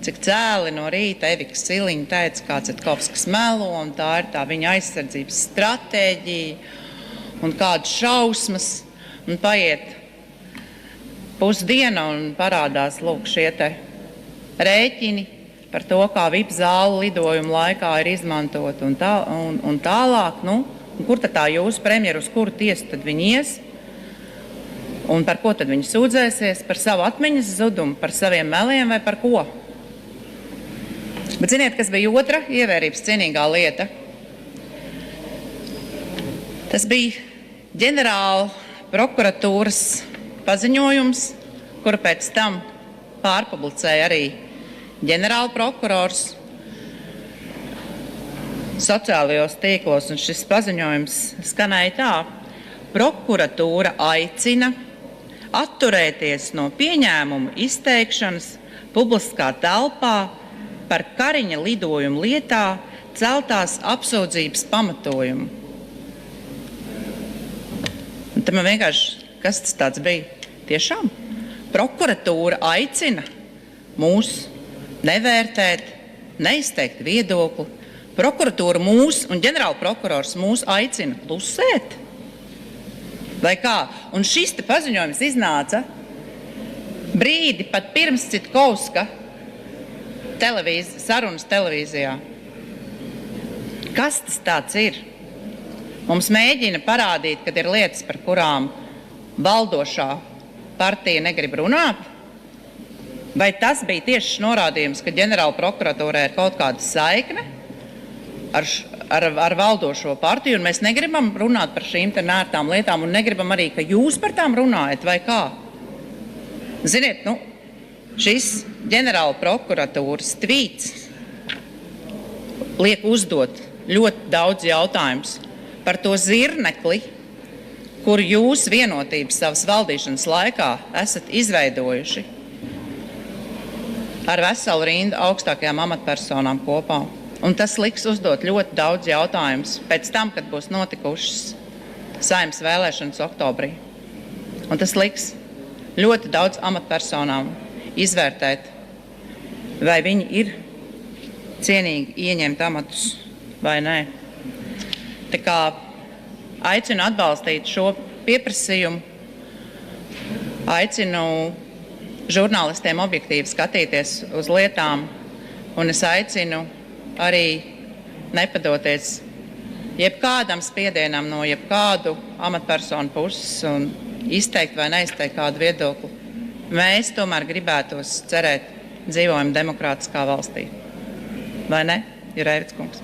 Cik cēli no rīta Evika Siliņa teica, kā Cetkovskis melo, un tā ir tā viņa aizsardzības stratēģija, un kādas šausmas, un paiet pusdiena un parādās, lūk, šie te rēķini par to, kā VIP zālu lidojuma laikā ir izmantot un tālāk. Nu, un kur tad tā jūsu premjeru, uz kuru tiesu tad viņi ies? Un par ko tad viņi sūdzēsies? Par savu atmiņas zudumu, par saviem meliem vai par ko? Bet ziniet, kas bija otra ievērības cienīgā lieta? Tas bija ģenerāla prokuratūras paziņojums, kuru pēc tam pārpublicēja arī ģenerāla prokurors sociālajos tīklos, un šis paziņojums skanēja tā: prokuratūra aicina atturēties no pieņēmumu izteikšanas publiskā telpā par Kariņa lidojumu lietā celtās apsūdzības pamatojumu. Un tad man vienkārši, kas tas tāds bija? Tiešām, prokuratūra aicina mūs nevērtēt, neizteikt viedokli. Prokuratūra mūs un ģenerāla prokurors mūs aicina klusēt. Vai kā? Un šis te paziņojums iznāca brīdi pat pirms Citkovska sarunas televīzijā. Kas tas tāds ir? Mums mēģina parādīt, kad ir lietas, par kurām valdošā partija negrib runāt? Vai tas bija tieši norādījums, ka ģenerāla prokuratūrā ir kaut kāda saikne ar valdošo partiju, un mēs negribam runāt par šīm te nērtām lietām, un negribam arī, ka jūs par tām runājat, vai kā? Ziniet, šis ģenerāla prokuratūras tvīts liek uzdot ļoti daudz jautājumus par to zirnekli, kuru jūs vienotības savas valdīšanas laikā esat izveidojuši ar veselu rindu augstākajām amatpersonām kopā. Un tas liks uzdot ļoti daudz jautājumus pēc tam, kad būs notikušas Saeimas vēlēšanas oktobrī. Un tas liks ļoti daudz amatpersonām izvērtēt, vai viņi ir cienīgi ieņemt amatus vai nē. Tā kā aicinu atbalstīt šo pieprasījumu, aicinu žurnālistiem objektīvi skatīties uz lietām, un es aicinu arī nepadoties jebkādam spiedienam no jebkādu amatpersonu puses un izteikt vai neizteikt kādu viedokli. Mēs tomēr gribētos cerēt, dzīvojam demokrātiskā valstī. Vai ne, Jurēvic kungs?